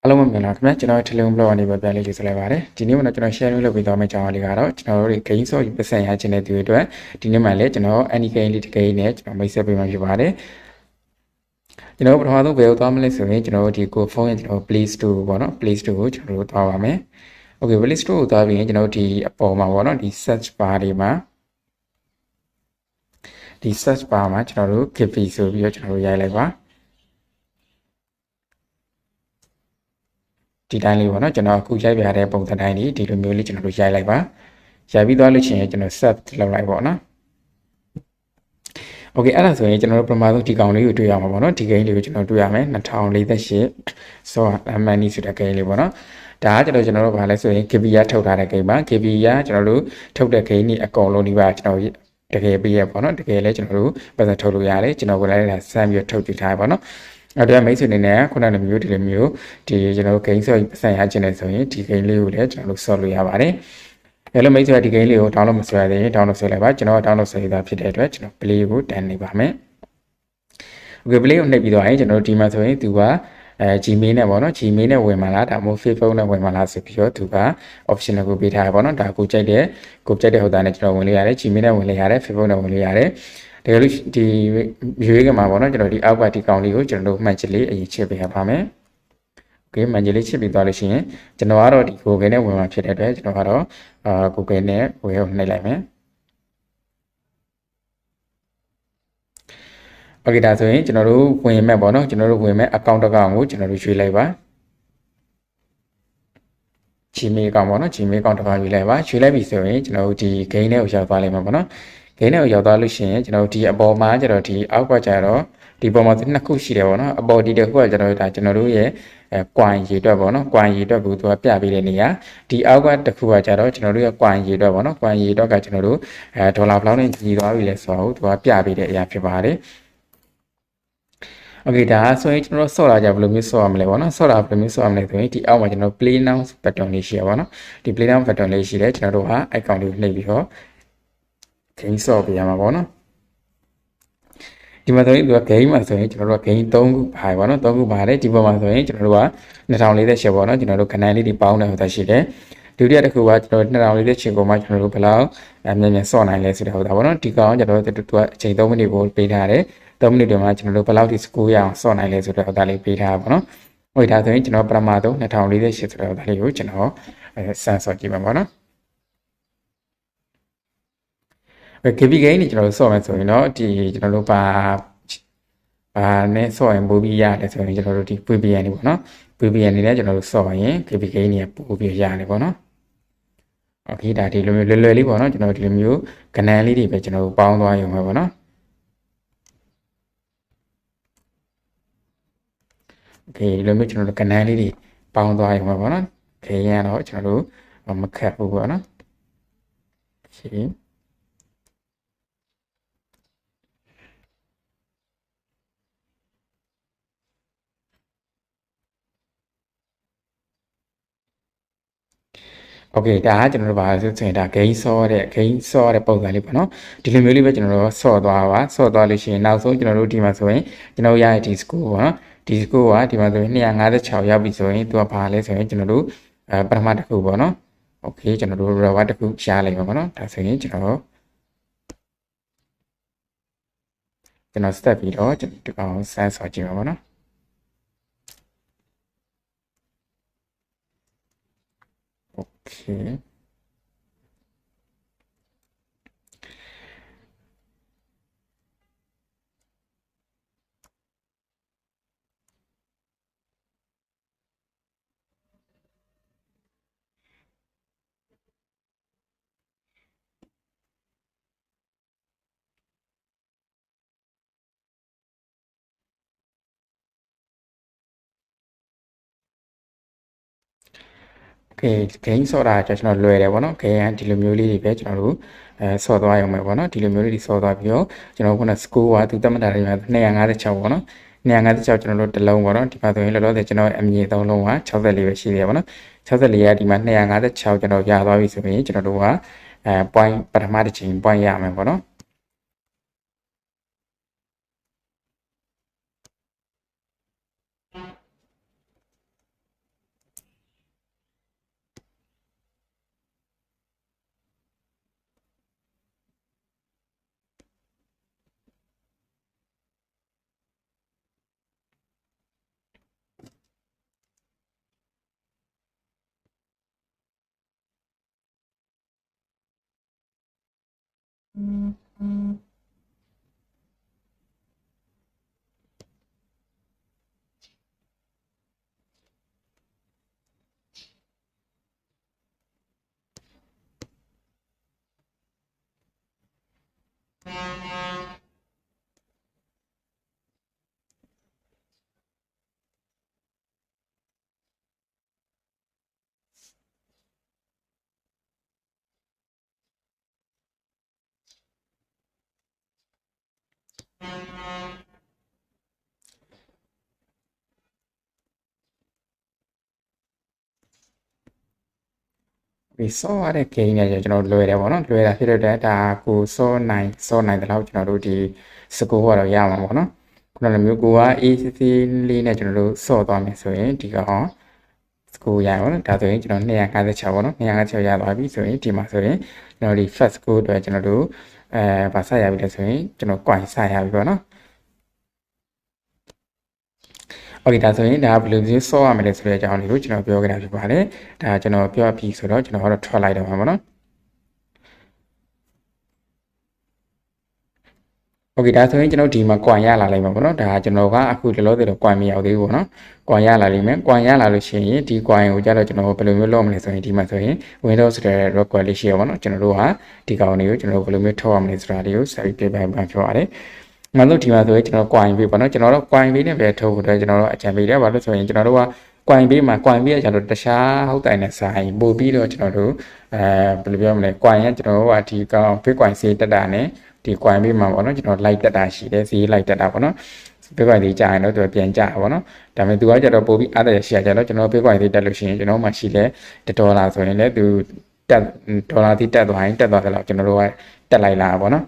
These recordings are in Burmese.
အားလုံးပဲမြင်လာခင်ဗျာကျွန်တော် Telegram blog ကနေပဲပြန်လေးလေးဆက်လိုက်ပါတယ်ဒီနေ့မှာကျွန်တော် share လုပ်ပေးသွားမယ့်အကြောင်းအရာလေးကတော့ကျွန်တော်တို့ gain source ပတ်စံရခြင်းတဲ့သူတွေအတွက်ဒီနေ့မှလည်းကျွန်တော် any gain လေးတစ်gainနဲ့ကျွန်တော်မိတ်ဆက်ပေးမှာဖြစ်ပါတယ်ကျွန်တော်ပထမဆုံးဘယ်ကိုသွားမလဲဆိုရင်ကျွန်တော်ဒီကိုဖုန်းရဲ့ကျွန်တော် Play Store ပေါ့နော် Play Store ကိုကျွန်တော်တို့သွားပါမယ် Okay Play Store ကိုသွားပြီးရင်ကျွန်တော်ဒီအပေါ်မှာပေါ့နော်ဒီ search bar တွေမှာဒီ search bar မှာကျွန်တော်တို့ Giphy ဆိုပြီးတော့ကျွန်တော်တို့ရိုက်လိုက်ပါဒီတိုင်းလေးပေါ့နော်ကျွန်တော်အခုရိုက်ပြရတဲ့ပုံစံတိုင်းလေးဒီလိုမျိုးလေးကျွန်တော်တို့ရိုက်လိုက်ပါရိုက်ပြီးသွားလို့ရှိရင်ကျွန်တော် set လုပ်လိုက်ပေါ့နော် Okay အဲ့ဒါဆိုရင်ကျွန်တော်တို့ပထမဆုံးဒီကောင်လေးကိုတွေ့ရမှာပေါ့နော်ဒီ gain လေးကိုကျွန်တော်တွေ့ရမယ်2048 so money ဆိုတဲ့ gain လေးပေါ့နော်ဒါကကျွန်တော်တို့ဘာလဲဆိုရင် KB ရထုတ်ထားတဲ့ gain ပါ KB ရကျွန်တော်တို့ထုတ်တဲ့ gain นี่အကုန်လုံးဒီပါကျွန်တော်တကယ်ပြရပေါ့နော်တကယ်လဲကျွန်တော်တို့ပတ်စံထုတ်လို့ရတယ်ကျွန်တော်ကိုလည်းစမ်းပြီးထုတ်ကြည့်ထားပါပေါ့နော်အဲ့ဒါမိတ်ဆွေအနေနဲ့ခုနကမျိုးဒီလိုမျိုးဒီကျွန်တော်တို့ gain ဆော့ပတ်စံရခြင်းနဲ့ဆိုရင်ဒီ gain လေးကိုလည်းကျွန်တော်တို့ဆော့လို့ရပါတယ်အဲ့လိုမိတ်ဆွေဒီ gain လေးကို download မဆွဲရသေးရင် download ဆွဲလိုက်ပါကျွန်တော် download ဆွဲရတာဖြစ်တဲ့အတွက်ကျွန်တော် play ကိုတန်းနေပါမယ် Okay play ကိုနှိပ်ပြီးတော့ရင်ကျွန်တော်တို့ဒီမှာဆိုရင်သူကGmail နဲ့ပေါ့နော် Gmail နဲ့ဝင်มาလားဒါမှမဟုတ် Facebook နဲ့ဝင်มาလားဆိုပြီးတော့သူက optional ကိုပေးထားရပေါ့နော်ဒါကိုကြိုက်တဲ့ဟုတ်တာနဲ့ကျွန်တော်ဝင်လို့ရတယ် Gmail နဲ့ဝင်လို့ရတယ် Facebook နဲ့ဝင်လို့ရတယ်တကယ်လို့ဒီရွေးကမှာပေါ့နော်ကျွန်တော်ဒီအောက်ကဒီကောင်လေးကိုကျွန်တော်တို့မှန်ချစ်လေးအရင်ချစ်ပေးရပါမယ် Okay မှန်ချစ်လေးချစ်ပြီးသွားလို့ရှိရင်ကျွန်တော်ကတော့ဒီ Google နဲ့ဝင်မှာဖြစ်တဲ့အတွက်ကျွန်တော်ကတော့Google နဲ့ဝင်ကိုနှိပ်လိုက်မယ် Okay ဒါဆိုရင်ကျွန်တော်တို့ဝင်မဲ့ပေါ့နော်ကျွန်တော်တို့ဝင်မဲ့ account တစ်ကောင်ကိုကျွန်တော်တို့ရွေးလိုက်ပါ Gmail account ပေါ့နော် Gmail account တစ်ကောင်ရွေးလိုက်ပါရွေးလိုက်ပြီဆိုရင်ကျွန်တော်တို့ဒီ gain နဲ့ကိုရောက်သွားလိမ့်မှာပေါ့နော် gain နဲ့ကိုရောက်သွားလို့ရှိရင်ကျွန်တော်တို့ဒီအပေါ်မှာကျွန်တော်ဒီအောက်ကကျတော့ဒီပေါ်မှာနှစ်ခုရှိတယ်ပေါ့နော်အပေါ်ဒီတစ်ခုကကျွန်တော်တို့ရဲ့coin ရေတွက်ပေါ့နော် coin ရေတွက်ကိုသူကပြပေးတဲ့နေရာဒီအောက်ကတစ်ခုကကျတော့ကျွန်တော်တို့ရဲ့ coin ရေတွက်ပေါ့နော် coin ရေတွက်ကကျွန်တော်တို့ဒေါ်လာဘယ်လောက်နဲ့ညီသွားပြီလဲဆိုတော့သူကပြပေးတဲ့အရာဖြစ်ပါတယ် Okay ဒါဆိုရင်ကျွန်တော်ဆော့လာကြဘယ်လိုမျိုးဆော့ရမလဲပေါ့နော်ဆော့တာဘယ်လိုမျိုးဆော့ရမလဲဆိုရင်ဒီအောက်မှာကျွန်တော် play now button လေးရှိရပါတော့ဒီ play now button လေးရှိတယ်ကျွန်တော်တို့ဟာ icon လေးကိုနှိပ်ပြီးတော့ gain ဆော့ပြရမှာပေါ့နော်ဒီမှာဆိုရင်သူက gain မှာဆိုရင်ကျွန်တော်တို့က gain 3ခုပါပါနော်3ခုပါတယ်ဒီပေါ်မှာဆိုရင်ကျွန်တော်တို့က2048ပေါ့နော်ကျွန်တော်တို့ခဏလေးတွေပေါင်းတယ်ဟိုတာရှိတယ်ဒုတိယတစ်ခုကကျွန်တော်2048ကိုမှကျွန်တော်တို့ဘယ်လောက်မြန်မြန်ဆော့နိုင်လဲဆိုတဲ့ဟိုတာပေါ့နော်ဒီကောင်ကျွန်တော်တို့သူကအချိန်3မိနစ်ကိုပေးထားတယ်3မိနစ်တွေမှာကျွန်တော်တို့ဘယ်လောက်ထိစကူးရအောင်ဆော့နိုင်လဲဆိုတဲ့ဟိုတာလေးပေးထားပါပေါ့နော်ဟိုဒါဆိုရင်ကျွန်တော်ပထမဆုံး2048ဆိုတဲ့ဟိုတာလေးကိုကျွန်တော်စမ်းဆော့ကြည့်ပါပေါ့နော် KB gain นี่ကျွန်တော်တို့ဆော့မယ်ဆိုရင်တော့ဒီကျွန်တော်တို့ဘာနဲ့ဆော့ရင်ပို့ပြီးရတယ်ဆိုရင်ကျွန်တော်တို့ဒီ VPN နေပေါ့နော် VPN နေနဲ့ကျွန်တော်တို့ဆော့ရင် KB gain นี่ပို့ပြီးရတယ်ပေါ့နော် Okay ဒါဒီလိုမျိုးလွယ်လွယ်လေးပေါ့နော်ကျွန်တော်ဒီလိုမျိုးကဏ္ဍလေးတွေပဲကျွန်တော်တို့ပေါင်းသွားရုံပဲပေါ့နော် Okay ဒီလိုမျိုးကျွန်တော်တို့ကဏ္ဍလေးတွေပေါင်းသွားရုံပဲပေါ့နော် Okay ရတော့ကျွန်တော်တို့မခက်ဘူးပေါ့နော် Okay Okay ဒါကကျွန်တော်တို့ဘာဆိုရင်ဒါ gain ဆော့တဲ့ပုံစံလေးပေါ့နော်ဒီလိုမျိုးလေးပဲကျွန်တော်တို့ဆော့သွားပါဆော့သွားလို့ရှိရင်နောက်ဆုံးကျွန်တော်တို့ဒီမှာဆိုရင်ကျွန်တော်ရတဲ့ဒီ score ပေါ့နော်ဒီ score ကဒီမှာဆိုရင်256ရောက်ပြီဆိုရင်သူကဘာလဲဆိုရင်ကျွန်တော်တို့ပထမတစ်ခုပေါ့နော် Okay ကျွန်တော်တို့ reward တစ်ခုရှားလိုက်ပါပေါ့နော်ဒါဆိုရင်ကျွန်တော် step ပြီးတော့ကျွန်တော်ဒီကောင်စမ်းဆော့ကြည့်ပါပေါ့နော် Okay Okay gain ဆော့တာကျွန်တော်လွယ်တယ်ပေါ့နော် gain ကဒီလိုမျိုးလေးတွေပဲကျွန်တော်တို့ဆော့သွားရုံပဲပေါ့နော်ဒီလိုမျိုးလေးတွေဆော့သွားပြီးတော့ကျွန်တော်ခုန score ကသူတတ်မှတ်တာတွေမှာ256ပေါ့နော်256ကျွန်တော်တို့တစ်လုံးပေါ့နော်ဒီမှာဆိုရင်လောလောဆယ်ကျွန်တော်အမြင်3လုံးက64ပဲရှိသေးတယ်ပေါ့နော်64ကဒီမှာ256ကျွန်တော်ရသွားပြီဆိုရင်ကျွန်တော်တို့ကpoint ပထမတစ်ချိန် point ရမယ်ပေါ့နော် ဒီစောရတဲ့ gain နဲ့ကျွန်တော်လွယ်တယ်ပေါ့နော်လွယ်တာဖြစ်တဲ့အတွက်ဒါကိုစောနိုင်တဲ့လောက်ကျွန်တော်တို့ဒီ score ကတော့ရမှာပေါ့နော်ခုနလိုမျိုးကိုက ACC လေးနဲ့ကျွန်တော်တို့စောသွားမယ်ဆိုရင်ဒီကောင် score ရပါတော့ဒါဆိုရင်ကျွန်တော်256ပေါ့နော်256ရသွားပြီဆိုရင်ဒီမှာဆိုရင်ကျွန်တော်ဒီ first score အတွက်ကျွန်တော်တို့ဗာဆက်ရပြီလဲဆိုရင်ကျွန်တော် coin ဆက်ရပြီပေါ့နော်โอเคဒါဆိုရင်ဒါဘယ်လိုမျိုးစောရမလဲဆိုတဲ့အကြောင်းလေးကိုကျွန်တော်ပြောခဲ့တာဖြစ်ပါတယ်ဒါကျွန်တော်ပြောပြီးဆိုတော့ကျွန်တော်ကတော့ထွက်လိုက်တော့မှာပေါ့နော်โอเคဒါဆိုရင်ကျွန်တော်ဒီမှာ coin ရလာလိမ့်မယ်ပေါ့နော်ဒါကျွန်တော်ကအခုလောလောဆယ်တော့ coin မရောက်သေးဘူးပေါ့နော် coin ရလာလိမ့်မယ် coin ရလာလို့ရှိရင်ဒီ coin ကိုကြတော့ကျွန်တော်ဘယ်လိုမျိုးလုပ်မလဲဆိုရင်ဒီမှာဆိုရင် Windows ဆိုတဲ့ record လေးရှိရပါတော့ကျွန်တော်တို့ဟာဒီကောင်လေးကိုကျွန်တော်ဘယ်လိုမျိုးထုတ်ရမလဲဆိုတာလေးကိုဆက်ပြီးပြပြပြောရတယ်ငါတို့ဒီမှာဆိုရင်ကျွန်တော် coin ပေးပေါ့နော်ကျွန်တော်တို့ coin ပေးနဲ့ပဲထုတ်ဖို့အတွက်ကျွန်တော်တို့အကြံပေးတယ်ဘာလို့ဆိုရင်ကျွန်တော်တို့က coin ပေးမှာ coin ပေးရကျွန်တော်တခြားဟုတ်တိုင်းနဲ့ဆိုင်ပို့ပြီးတော့ကျွန်တော်တို့ဘယ်လိုပြောမလဲ coin ရကျွန်တော်တို့ကဒီကောင် Bitcoin ဈေးတက်တာနဲ့ဒီ coin ပေးမှာပေါ့နော်ကျွန်တော် like တက်တာရှိတယ်ဈေး like တက်တာပေါ့နော် Bitcoin ဈေးကျရင်တော့သူပြန်ကျပါပေါ့နော်ဒါပေမဲ့သူကကျတော့ပို့ပြီးအားရရှိရကြတော့ကျွန်တော် Bitcoin ဈေးတက်လို့ရှိရင်ကျွန်တော်မှရှိတဲ့$ဆိုရင်လည်းသူတက်ဒေါ်လာဈေးတက်သွားရင်တက်သွားတယ်လို့ကျွန်တော်တို့ကတက်လိုက်လာပါပေါ့နော်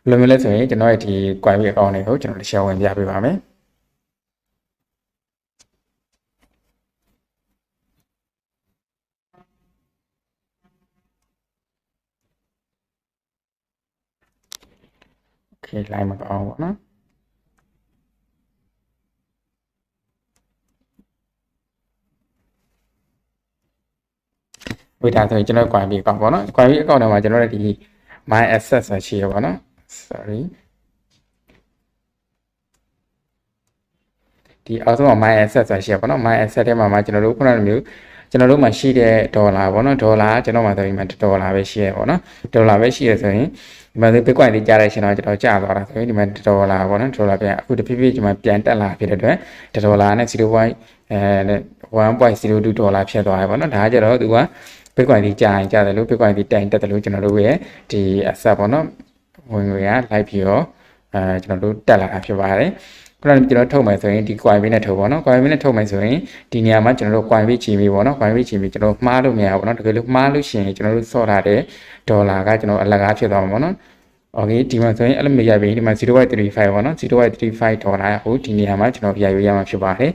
ဘယ်လိုမျိုးလဲဆိုရင်ကျွန်တော်ရဲ့ဒီ Coinbase account တွေကိုကျွန်တော်တစ်ချက်ဝင်ပြပေးပါမယ်โอเคလိုက်မကောင်းပါနော်ဝေးတာဆိုရင်ကျွန်တော် Coinbase account ပေါ့နော် Coinbase account ထဲမှာကျွန်တော်တို့ဒီ my access ဆိုရှိရပါတော့ sorry ဒီအောက်ဆုံးမှာ my asset ဆိုရှိရပါတော့ my asset ထဲမှာကျွန်တော်တို့ခုနကမျိုးကျွန်တော်တို့မှာရှိတဲ့ဒေါ်လာပေါ့နော်ဒေါ်လာကျွန်တော်မှာဆိုရင်$ပဲရှိရပေါ့နော်ဒေါ်လာပဲရှိရဆိုရင်ဒီမှာ Bitcoin လေးကြားတဲ့ရှင်တော့ကျွန်တော်ကြာသွားတာဆိုရင်ဒီမှာ$ပေါ့နော်$ပြန်အခုတဖြည်းဖြည်းကျွန်မပြန်တက်လာဖြစ်တဲ့အတွက်$နဲ့0.1.02$ဖြစ်သွားရပါတော့ဒါကြတော့သူက Bitcoin လေးကြာရင်ကြာတယ်လို့ Bitcoin လေးတိုင်တက်တယ်လို့ကျွန်တော်တို့ရဲ့ဒီ asset ပေါ့နော်ဝင်ငွေကလိုက်ပြီးတော့ကျွန်တော်တို့တက်လာတာဖြစ်ပါတယ်ခုနကကျွန်တော်ထုတ်မယ်ဆိုရင်ဒီ Coinbase နဲ့ထုတ်ပါတော့ Coinbase နဲ့ထုတ်မယ်ဆိုရင်ဒီနေရာမှာကျွန်တော်တို့ Coinbase ချီမီပေါ့နော် Coinbase ချီမီကျွန်တော်မှားလို့မရဘူးပေါ့နော်တကယ်လို့မှားလို့ရှိရင်ကျွန်တော်တို့စော့ထားတဲ့ဒေါ်လာကကျွန်တော်အလကားဖြစ်သွားမှာပေါ့နော်โอเคဒီမှာဆိုရင်အဲ့လိုမျိုးရပြီဒီမှာ0.35ပေါ့နော်$0.35ဟိုဒီနေရာမှာကျွန်တော်ရယူရမှာဖြစ်ပါတယ်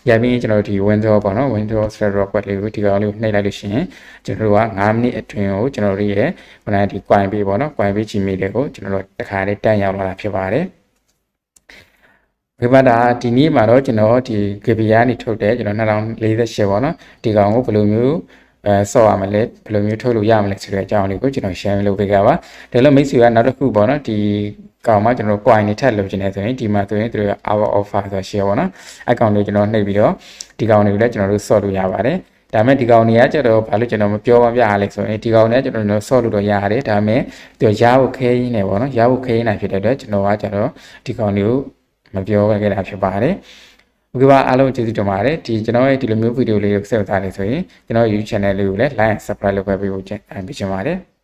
ရပြီးကျွန်တော်ဒီ window ပေါ့နော် window thread record လေးကိုဒီကောင်လေးကိုနှိပ်လိုက်လို့ရှိရင်ကျွန်တော်တို့က9မိနစ်အတွင်းကိုကျွန်တော်တို့ရဲ့ခုနကဒီ Coinbase ပေါ့နော် Coinbase ချီမီတွေကိုကျွန်တော်တို့တခါလေးတက်ရောက်လာတာဖြစ်ပါတယ်ဝေဘာတာဒီနေ့မှာတော့ကျွန်တော်ဒီ GB ကနေထုတ်တယ်ကျွန်တော်2048ပေါ့နော်ဒီကောင်ကိုဘယ်လိုမျိုးဆော့ရမလဲဘယ်လိုမျိုးထုတ်လို့ရမလဲဆိုတဲ့အကြောင်းလေးကိုကျွန်တော် share လုပ်ပေးကြပါဒါလို့မိတ်ဆွေကနောက်တစ်ခုပေါ့နော်ဒီကောင်မှကျွန်တော် coin တွေထပ်လုပ်ချင်တယ်ဆိုရင်ဒီမှာဆိုရင်သူတို့ our offer ဆို share ပေါ့နော် account လေးကျွန်တော်နှိပ်ပြီးတော့ဒီကောင်တွေကိုလည်းကျွန်တော်တို့ဆော့လို့ရပါတယ်ဒါမဲ့ဒီကောင်တွေကကျတော့ဘာလို့ကျွန်တော်မပြောပြရလဲဆိုရင်ဒီကောင်နဲ့ကျွန်တော်ဆော့လို့တော့ရတယ်ဒါမဲ့သူရဖို့ခဲရင်းနေပေါ့နော်ရဖို့ခဲရင်းနေဖြစ်တဲ့အတွက်ကျွန်တော်ကကျတော့ဒီကောင်တွေကိုမပြောခဲ့တာဖြစ်ပါတယ်။ဟုတ်ကဲ့ပါအားလုံးကျေးဇူးတင်ပါတယ်။ဒီကျွန်တော်ရဲ့ဒီလိုမျိုးဗီဒီယိုလေးကိုဆက်စားနေဆိုရင်ကျွန်တော် YouTube channel လေးကိုလည်း like and subscribe လုပ်ပေးဖို့ပေးချင်ပါတယ်။